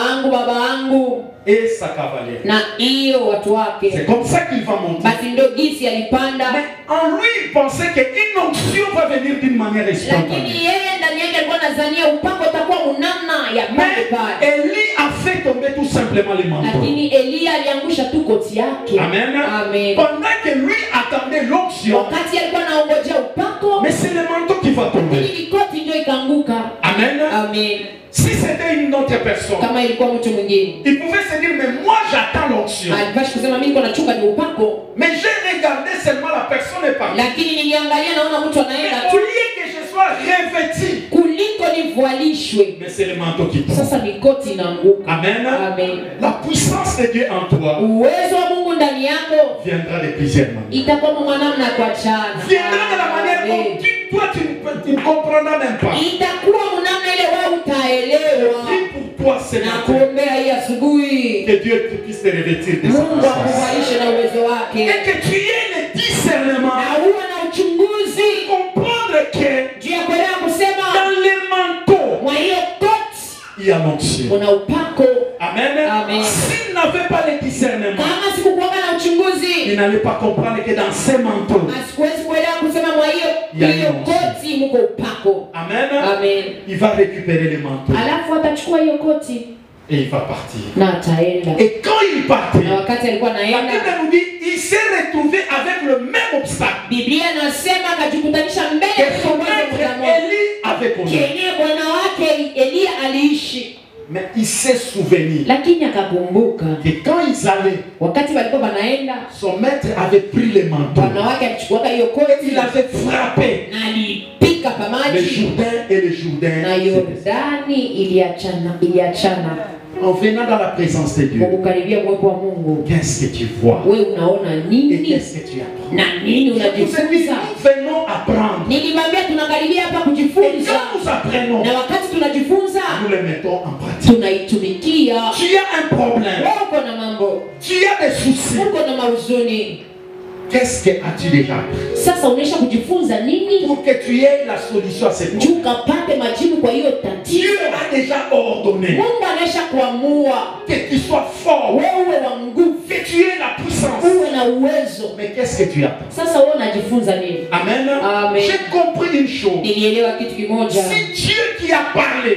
yangu et sa cavalerie. na hiyo watu C'est wake. comme ça qu'il va monter. Basi ndo gisi alipanda, Mais en lui, il pensait qu'une onction va venir d'une manière lakini spontanée. yeye ndani yake alikuwa anazania upako utakuwa unamna ya pale Mais pale. Élie a fait tomber tout simplement les manteaux. Lakini Elia aliangusha tu koti yake. Amen. Amen. Pendant que lui attendait l'onction, Wakati alikuwa anaongojea upako, mais c'est le manteau qui va tomber. ili koti ndio ikaanguka. Amen. Amen. Si c'était une autre personne, Kama ilikuwa mtu mwingine, il pouvait se dire, mais moi j'attends l'onction. alipashi kusema mimi niko nachunga ni upako, Mais j'ai regardé seulement la personne est partie. lakini niliangalia naona mtu Mais anaenda au tu, lieu que je sois revêtu kuliko ivalishwe. Mais c'est le manteau qui tombe. Sasa ni koti inaanguka. Amen. Amen. La puissance de Dieu en toi Uwezo wa Mungu ndani yako viendra de plusieurs manières. itakuwa mwanamna kwa chana. Viendra de la manière dont toi tu ne comprendras même pas. Itakuwa mwanamna ile wewe utaelewa. Pour toi c'est na kuombea hii asubuhi. Que Dieu puisse te revêtir de sa Mungu akuvalishe na uwezo wake. Et que tu aies le discernement. Na uwe na uchunguzi. Comprendre que juu ya kuelewa kusema dans les manteaux mwa hiyo koti il y a l'onction. Kuna upako. Amen. Amen. S'il n'avait pas le discernement, kama sikukuwa na uchunguzi, il n'allait pas comprendre que dans ces manteaux asikuwezi kuelewa kusema mwa hiyo koti mko upako. Amen. Amen. Il va récupérer les manteaux. Alafu atachukua hiyo koti et il va partir. Na ataenda. Et quand il partait, na wakati alikuwa la Bible nous dit il s'est retrouvé avec le même obstacle. Biblia inasema akajikutanisha mbele ya Eli avait connu. Kenye bwana wake Elia aliishi. Mais il s'est souvenu. Lakini akakumbuka que quand ils allaient, wakati walikuwa wanaenda, son maître avait pris les manteaux. Bwana wake alichukua hiyo koti, il avait frappé. Na alipika pamaji. Le Jourdain et le Jourdain. Na Yordani iliachana. En venant dans la présence de Dieu, qu'est-ce que tu vois? Et qu'est-ce que tu apprends? Nous venons apprendre. Et quand nous apprenons, nous le mettons en pratique. Tu as un problème. Tu as des soucis. Qu'est-ce que as-tu déjà appris? Pour que tu aies la solution à cette problème. Dieu a déjà ordonné que tu sois fort, que tu aies la puissance. Mais qu'est-ce que tu as appris? Amen. J'ai compris une chose. Si Dieu qui a parlé,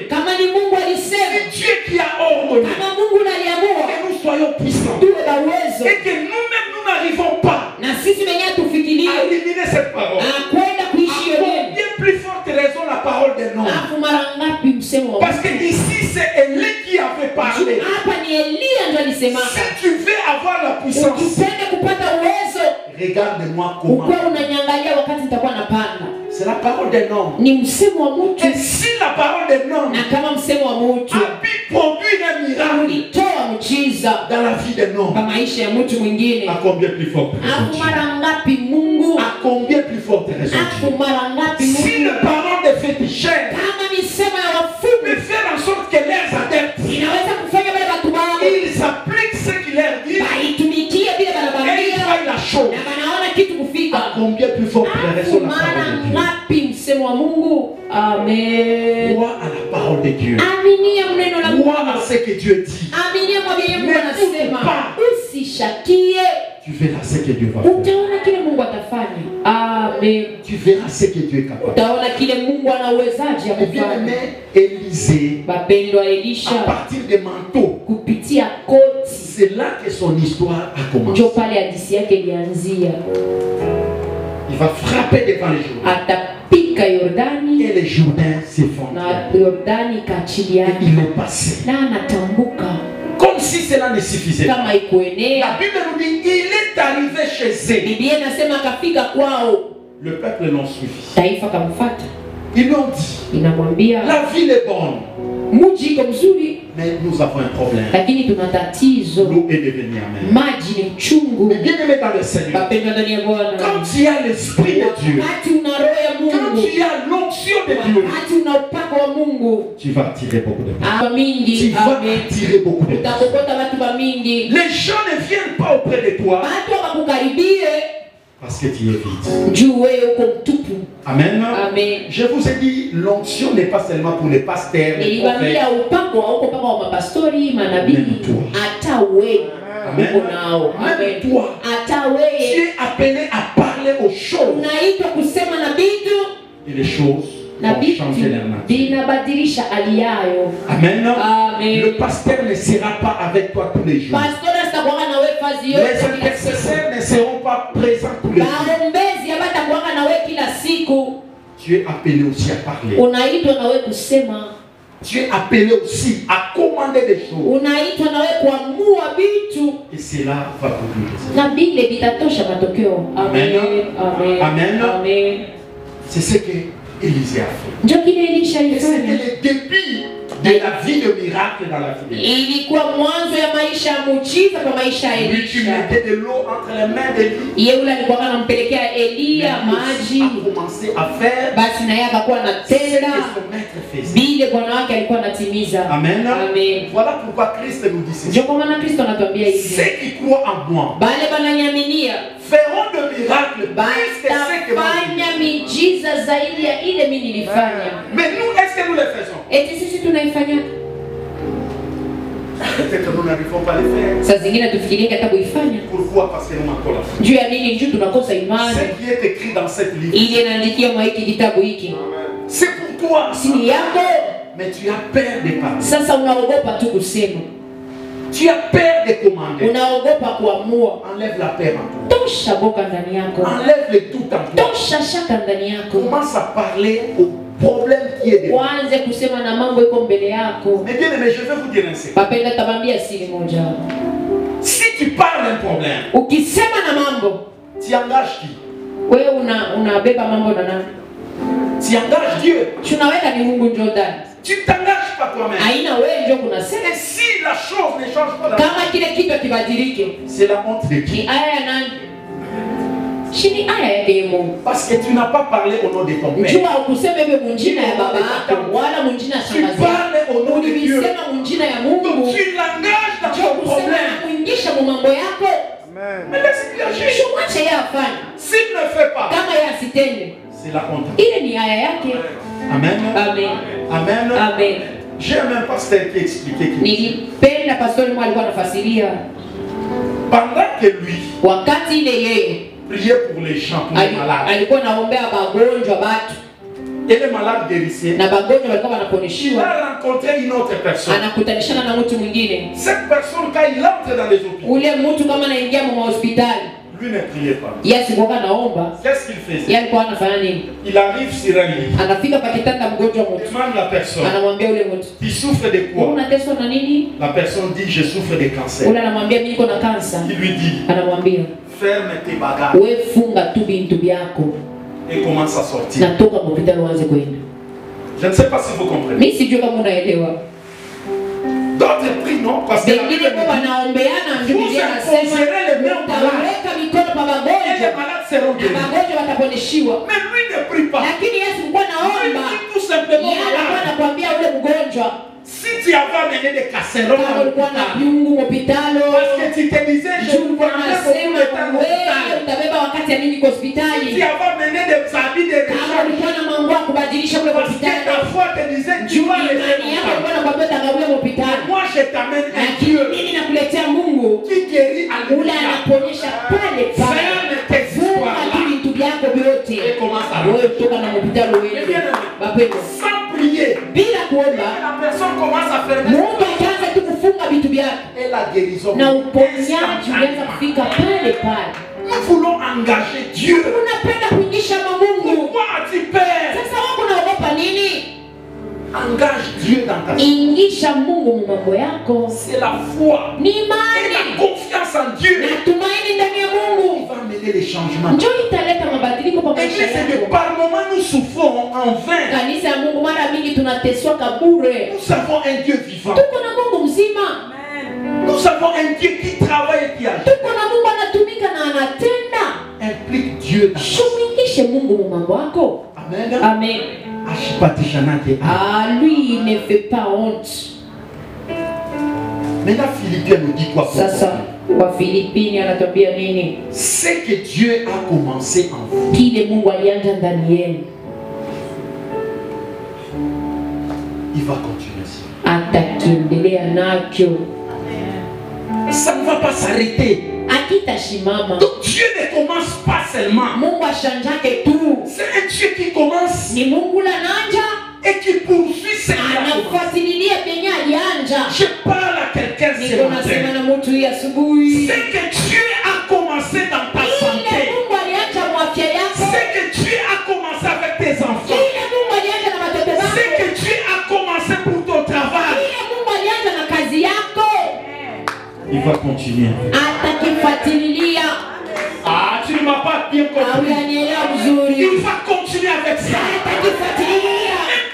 si Dieu qui a ordonné que nous soyons puissants et que nous-mêmes nous n'arrivons pas à éliminer cette parole, bien plus forte raison la parole des noms. Parce que ici c'est Élie qui avait parlé. Si tu veux avoir la puissance, regarde-moi comment. C'est la parole des noms. Et si la parole des noms a pu produire un miracle dans la vie des noms, à combien plus forte raison? À combien plus forte raison? Si le parole des féticheurs peut faire en sorte que leurs adeptes ils appliquent ce qu'il leur dit et ils voient la chose, à combien plus forte raison la parole de Dieu? Amen. Crois à la parole de Dieu. Crois à ce que Dieu dit. Ne doute pas. Tu verras ce que Dieu va faire. Amen. Tu verras ce que Dieu est capable. Et bien aimé, Élisée, à partir des manteaux, c'est là que son histoire a commencé. Il va frapper devant les Jourdains. Et les Jourdains s'effondrent. Et il est passé. Comme si cela ne suffisait pas. La Bible nous dit il est arrivé chez eux. Le peuple l'ont suivi. Ils lui ont dit la ville est bonne, mais nous avons un problème. L'eau est devenue amère. Mais bien aimé dans le Seigneur, quand tu as l'Esprit de Dieu, quand tu as l'onction de Dieu, tu vas attirer beaucoup de personnes. Tu vas attirer beaucoup de personnes. Les gens ne viennent pas auprès de toi parce que tu es vide. Amen. Amen. Je vous ai dit, l'onction n'est pas seulement pour les pasteurs, les prophètes. Même toi. Amen. Même toi. Tu es appelé à parler aux choses. Et les choses vont changer leur nature. Amen. Amen. Le pasteur ne sera pas avec toi tous les jours. Les intercesseurs ne seront pas présents tous les jours. Tu es appelé aussi à parler. Tu es appelé aussi à commander des choses. Et cela va produire. Amen. Amen. C'est ce que Élisée a fait. Ndio kile Elisha Et c'était alifanya. le début de la vie de miracle dans la vie. Ilikuwa mwanzo ya maisha ya muujiza kwa maisha ya Lui qui Elisha. mettait de l'eau entre les mains d'Élie. Yeye ule alikuwa anampelekea Elia maji. A commencé à faire Basi na yeye akakuwa ce que anatenda son maître faisait. vile bwana wake alikuwa anatimiza. Amen. Amen. Voilà pourquoi Christ nous dit ceci. Ndio kwa maana Kristo anatuambia hivi. Ceux qui croient en moi Bale bananyaminia feront de miracles plus que ce que moi. batafanya miujiza zaidi ya ile mimi nilifanya. Mais nous, est-ce que nous le faisons? Eti sisi tunaifanya? Peut-être que nous n'arrivons pas à le faire. Saa zingine tufikirie hata kuifanya. Pourquoi? Parce que nous manquons la foi. Juu ya nini? Juu tunakosa imani. Ce qui est écrit dans cette livre, Ili inaandikia mwa hiki kitabu hiki. c'est pour toi. Si yako. Mais tu as peur de parler. Sasa unaogopa tu kusema. Tu as peur de commander. Unaogopa kuamua. Enlève la peur en toi. Tosha boka ndani yako. Enlève le tout en toi. Tosha shaka ndani yako. Commence à parler au problème qui est devant. Uanze kusema na mambo iko mbele yako. Mais bien aimé, je vais vous dire un secret. Papenda tabambia siri moja. Si tu parles d'un problème, Ukisema na mambo, tu engages qui? wewe unabeba mambo na nani? Tu engages Dieu. Tunaweka ni Mungu ndio ndani. Tu ne t'engages pas toi-même. Haina wewe ndio kunasema. Et si la chose ne change pas, Kama kile kitu kibadilike, c'est la honte de qui? ni aya ya nani? Shini aya yake Mungu. Parce que tu n'as pas parlé au nom de ton père. Njua ukuseme wewe munjina ya baba yako wala munjina ya Tu shangazi yako. parles au nom de Dieu. Ulisema munjina ya Mungu. Donc tu l'engages dans Njoo ton kusema problème. na kuingisha mu mambo yako. Mais laisse-lui agir. Shumache yeye afanye. S'il ne fait pas, Kama yeye asitende, c'est la honte. ile ni aya yake. Amen. Amen. Amen. Amen. J'ai un pasteur qui expliquait qu'il Nilipenda pastori mmoja alikuwa anafasiria pendant que lui wakati ile yeye priait pour les gens, pour les malades, alikuwa anaombea magonjwa watu et les malades guérissaient, na magonjwa walikuwa il wanaponishiwa, a rencontré une autre personne. anakutanishana na mtu mwingine. Cette personne, quand il entre dans les hôpitaux, Ule mtu kama anaingia mu hospitali, lui ne priait pas. yeye asikuwa anaomba, Qu'est-ce qu'il faisait? yeye alikuwa anafanya nini? Il arrive sur un lit, Anafika pa kitanda mgonjwa mtu, demande la personne, anamwambia ule mtu, tu souffres de quoi? unateswa na nini? La personne dit, je souffre de cancer. Ule anamwambia mimi niko na kansa. Il lui dit, Anamwambia ferme tes bagages wewe funga tu bintu byako et commence à sortir. na toka kwa hospitali uanze kwenda. Je ne sais pas si vous comprenez. Mimi sijui kama unaelewa. D'autres prient non, parce que la Bible Wengine dit, kwa wanaombeana ndio vous Biblia inasema imposerez les mains aux malades utaweka mikono kwa et les magonjwa malades seront na guéris. magonjwa wataponeshiwa. Mais lui ne prie pas. Lakini Yesu alikuwa Lui naomba, dit tout simplement, yeye alikuwa malade, anakuambia ule mgonjwa si tu avais amené des casseroles kama à ulikuwa na l'hôpital, viungu hospitalo, parce que tu te disais, je juu ne kwa prendrai nasema beaucoup de temps à wewe l'hôpital. utabeba wakati ya mimi kwa Si tu hospitali. avais amené des habits de Kama rechange, ulikuwa na mambo ya kubadilisha kule parce que hospitali, ta foi te disait, tu juu vas laisser imani yako mon ilikuwa temps. nakwambia utagabulia hospitali. Moi, je t'amène un Lakini Dieu mimi nakuletea Mungu qui guérit à ule l'hôpital. anaponyesha pale pale. Ferme tes Funga tu histoires vitu vyako vyote. et commence à Wewe kutoka na hospitali uende. Bapendo. sans prier. Bila kuomba, La personne commence à fermer Mungu akaanza tu kufunga vitu vyake et la guérison. na uponyaji ulianza kufika pale pale. Nous voulons engager Dieu. Unapenda kuingisha Mungu. Pourquoi as-tu peur? Sasa wako unaogopa nini? Engage Dieu dans ta vie. Ingisha Mungu mu mambo yako. C'est la foi Ni et la imani confiance en Dieu na tumaini ndani ya qui Mungu. va amener les changements. Njoo italeta mabadiliko kwa maisha Église, c'est que yako. par moment nous souffrons en vain. Kanisa ya Mungu mara mingi tunateswaka bure. Nous avons un Dieu vivant. Tuko na Mungu mzima. Nous avons un Dieu qui travaille et qui agit. Tuko na Mungu anatumika na anatenda. Implique Dieu dans ta vie. Shumikishe Mungu mu mambo yako. Amen. Amen. Ashipatishanake. Ah, lui, il ne fait pas honte. Maintenant, Philippiens nous dit quoi? Sasa kwa Filipini anatuambia nini? C'est que Dieu a commencé en vous. Kile Mungu alianza ndani yenu Il va continuer ça. atakiendelea nacho, Ça ne va pas s'arrêter. akitashimama. Donc Dieu ne commence pas seulement. Mungu ashanjake tu, C'est un Dieu qui commence ni Mungu lananja et qui poursuit ses miracles. anafuatilia penye alianja. Je parle à quelqu'un ce Niko nasema matin. na mtu hii asubuhi, C'est que Dieu a commencé dans ta ile santé. Mungu alianja mwafya yako, C'est que Dieu a commencé avec tes enfants. ile Mungu alianja na watoto C'est wako, que Dieu a commencé pour ton travail. ile Mungu alianja na kazi yako, Il va continuer. atakifuatilia. Ah, tu ne m'as pas bien compris. Hawajanielewa vizuri. Il va continuer. continuer avec ça. Et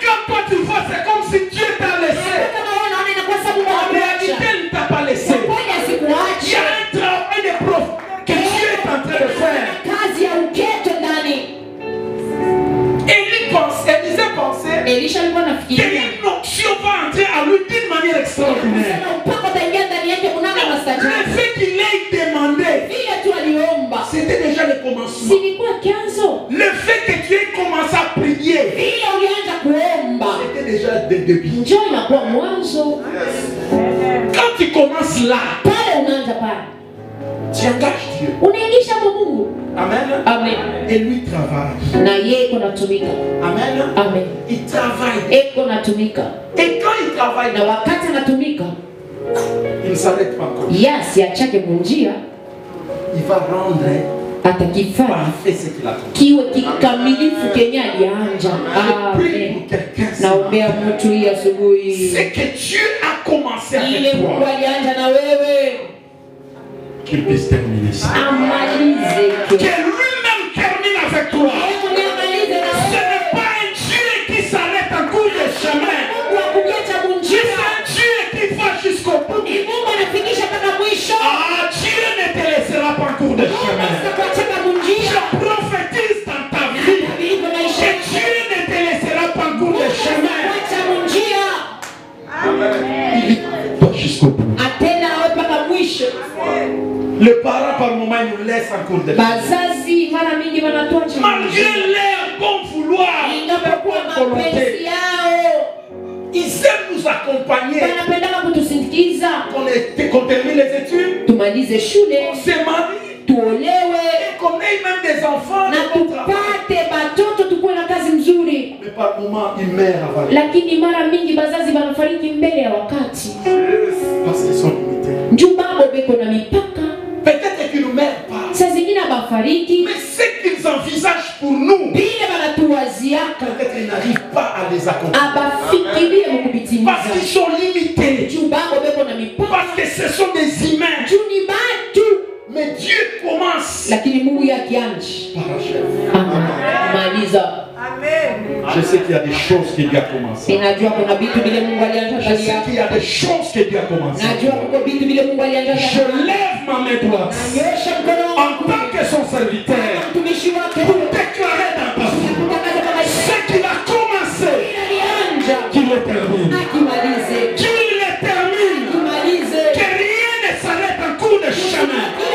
quand toi tu vois, c'est comme si Dieu t'a laissé. En réalité, il ne t'a pas laissé. Il y a un travail de profondeur que Dieu est en train de faire. Elisha alikuwa anafikiria une onction va entrer à lui d'une manière extraordinaire. Le fait qu'il ait demandé, c'était déjà le commencement. Le fait que tu aies commencé à prier, c'était déjà le début. Quand tu commences là, tu engages Dieu. Amen. Amen. Et lui travaille. Amen. Amen. Il travaille. Et quand il travaille, il ne s'arrête pas encore. Il va rendre parfait ce qu'il a commencé. kiwe kikamilifu Kenya alianja. Amen. Naombea mtu hii asubuhi. C'est que Dieu a commencé avec ile toi. Mungu alianja na wewe. Qu'il puisse terminer ça. Amalize. Que lui-même termine avec toi. Ce n'est pas un Dieu qui s'arrête en cours de chemin. C'est un Dieu qui va jusqu'au bout. Ah, Dieu ne te laissera pas en cours de chemin. Je prophétise dans ta vie que Dieu ne te laissera pas en cours de chemin. Il va jusqu'au bout. Le parent par moment il nous laisse en cours de chemin. Malgré leur bon vouloir, leur volonté, ils aiment nous accompagner. Qu'on termine les études, qu'on se marie, et qu'on ait même des enfants. Mais par moment, ils meurent avant. Parce qu'ils sont limités. Peut-être qu'ils ne meurent pas. Mais ce qu'ils envisagent pour nous, peut-être qu'ils n'arrivent pas à les accomplir. Parce qu'ils sont limités. Parce que ce sont des humains. Mais Dieu commence par achever. Je sais qu'il y a des choses qui doivent commencer. Je sais qu'il y a des choses qui doivent commencer. Je lève ma main droite en tant que son serviteur pour déclarer dans ta vie ce qu'il a commencé, qu'il le termine. Qu'il le termine. Que rien ne s'arrête en cours de chemin. Que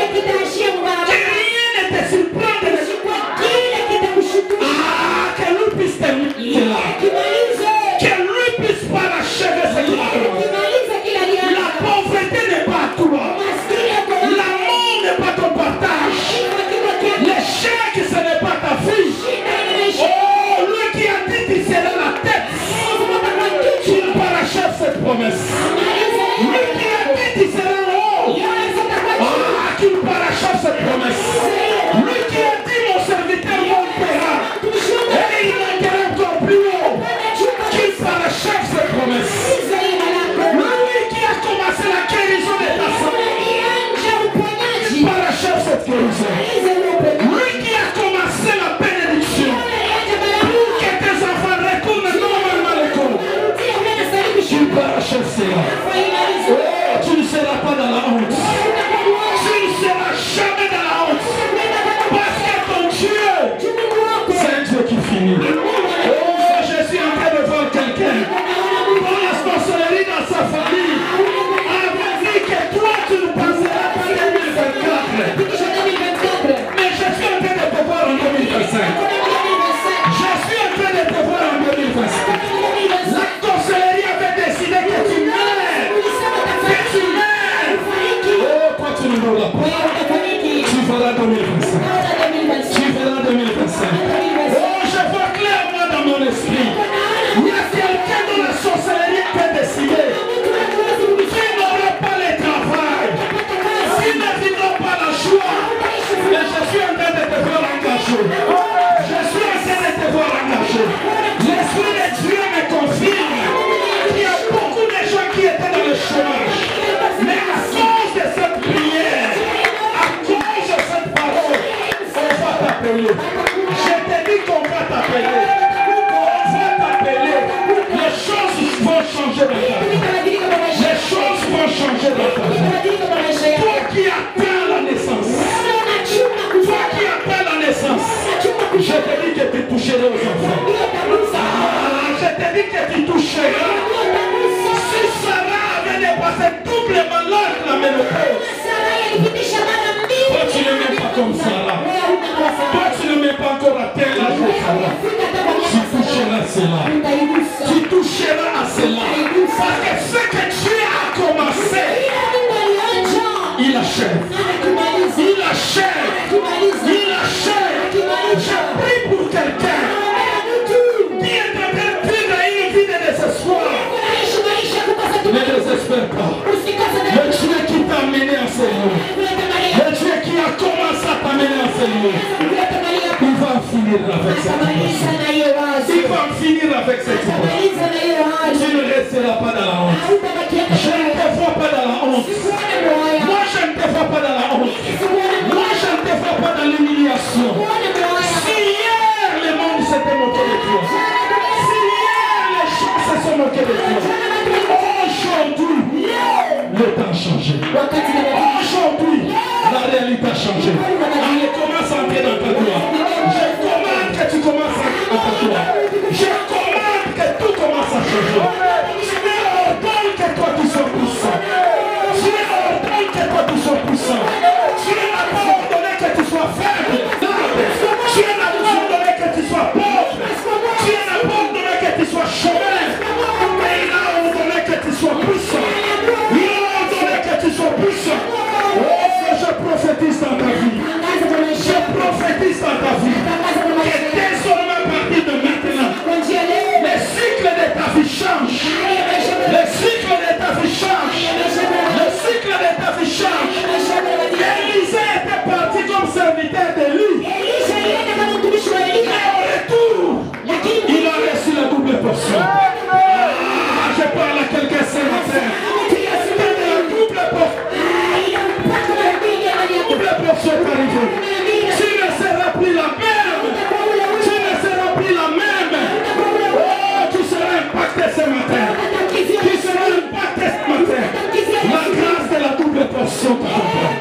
rien ne te surprenne. Ah, que lui puisse terminer là. Que lui puisse parachever ce qu'il a commencé. La pauvreté n'est pas à toi. L'amour n'est pas ton partage. L'échec, ce n'est pas ta fille. Oh, lui qui a dit qu'il serait la tête, qu'il parachève cette promesse. Lui qui a dit qu'il serait en haut, qu'il parachève cette promesse. Lui qui a dit mon serviteur montera, et il montera encore plus haut, qu'il parachève cette promesse. Lui qui a commencé la guérison de ta santé, qu'il parachève cette guérison. Lui qui a commencé la bénédiction, pour que tes enfants retournent normalement à l'école, qu'il parachève cela. Oh, tu ne seras pas dans la honte. Tu ne seras jamais dans la honte. Parce que ton Dieu, c'est un Dieu qui finit. Oh, je suis en train de voir quelqu'un dans la sorcellerie dans sa famille. Avait dit que toi, tu ne passeras pas 2024. Mais je suis en train de te voir en 2025. Je suis en train de te voir en 2025. La sorcellerie avait décidé que tu meurs. Que tu meurs. Oh, toi, tu ne mourras pas. Tu verras 2025. Tu verras 2025. Oh, je vois clairement dans mon esprit. Il y a quelqu'un dont la sorcellerie peut décider. Qui n'aura pas le travail. Qui ne vivra pas la joie. Mais je suis en train de te voir engagé. Je suis en train de te voir engagé. L'Esprit de Dieu me confirme qu'il y a beaucoup de gens qui étaient dans le chômage. Mais à cause de cette prière, à cause de cette parole, on va t'appeler. Je te dis qu'on va t'appeler. comme Sarah. Toi, tu ne mets pas encore à terre l'âge de Sarah. Tu toucheras à cela. Tu toucheras à cela. Parce que ce que Dieu a commencé, il achève. Il achève. Il achève. Je prie pour quelqu'un qui est en train de vivre une vie de désespoir. Ne désespère pas. Le Dieu qui t'a amené à ce lieu, le Dieu qui a commencé à t'amener à ce lieu, il va finir avec cette situation. Il va finir avec cette situation. Tu ne resteras pas dans la honte. Je ne te vois pas dans la honte. Moi, je ne te vois pas dans la honte. Moi, je ne te vois pas dans l'humiliation. Si hier le monde s'était moqué de toi, si hier les gens se sont moqués de toi, aujourd'hui, le temps a changé. Aujourd'hui, la réalité a changé. Allez, commence à entrer dans ta gloire. Je commande que tu commences à entrer dans ta gloire. Je commande que tout commence à changer. Dieu ordonne que toi tu sois puissant. Dieu ordonne que toi tu sois puissant. Dieu n'a pas ordonné que tu sois faible. Dieu n'a pas ordonné que tu sois pauvre. Dieu n'a pas ordonné que tu sois chômeur. Mais il a ordonné que tu sois puissant. Il a ordonné que tu sois puissant. Oh, je prophétise dans ta vie. Je prophétise dans ta vie. Que désormais à partir de maintenant, le cycle de ta vie change. Le cycle de ta vie change. Le cycle de ta vie change. Élisée était parti comme serviteur d'Élie. Mais au retour, il a reçu la double portion. Ah, je parle à quelqu'un ce matin. La double portion. La portion est arrivée. Tu ne seras plus la même. Tu ne seras plus la même. Oh, tu seras impacté ce matin. Tu seras impacté ce matin. La grâce de la double portion t'accompagne.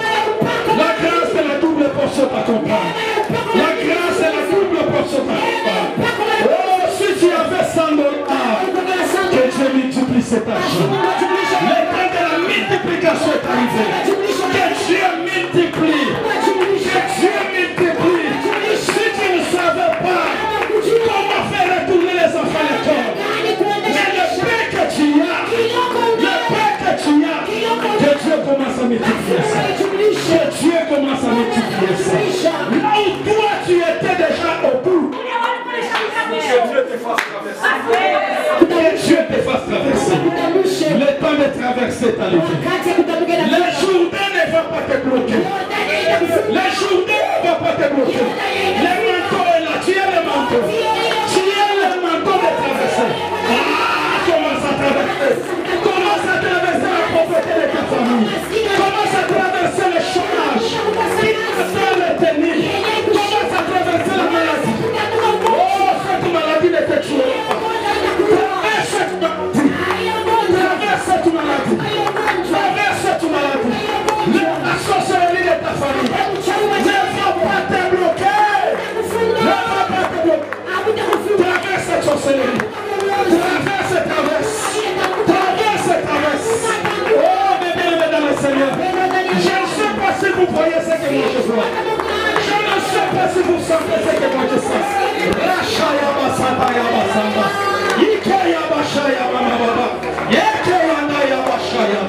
La grâce de la double portion t'accompagne. La grâce de la double portion t'accompagne. Oh, si tu avais 100 dollars, que Dieu multiplie cet argent. Le temps de la multiplication est arrivé. Que Dieu multiplie. Que Dieu multiplie. Si tu ne savais pas comment faire retourner les enfants à l'école, mais le paix que tu as, le paix que tu as, que Dieu commence à multiplier ça. Que Dieu commence à multiplier ça. Là où toi tu étais déjà au bout, que Dieu te fasse traverser. Que Dieu te fasse traverser. Le temps de traverser ta vie. Le Jourdain ne va pas te bloquer. Le Jourdain ne va pas te bloquer. Le manteau est là. Tu es le manteau. Tu es le manteau de traverser. Ah, commence à traverser. Commence à traverser la pauvreté de ta famille. Commence à traverser le chômage. Commence à le tenir. Commence à traverser la maladie. Oh, cette maladie ne te tuera pas. Traverse cette maladie. Traverse cette maladie. Traverse cette maladie. La sorcellerie de ta famille ne va pas te bloquer. Ne va pas te bloquer. Traverse cette sorcellerie. Traverse, traverse. Traverse, traverse. Oh, bébé, mesdames et seigneurs. Je ne sais pas si vous voyez ce que moi je vois. Je ne sais pas si vous sentez ce que moi je sens. Rachaya basata ya basanda. Ike ya bashaya mama baba. Ike ya na ya bashaya.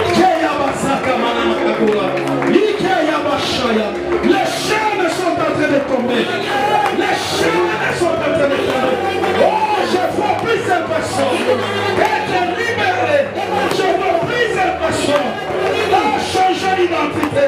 Ike ya basaka mana makabula. Ike ya bashaya. Les chaînes sont en train de tomber. Les chaînes sont en train de tomber. Oh, je vois plusieurs personnes être libérées. Je vois plusieurs personnes changer d'identité.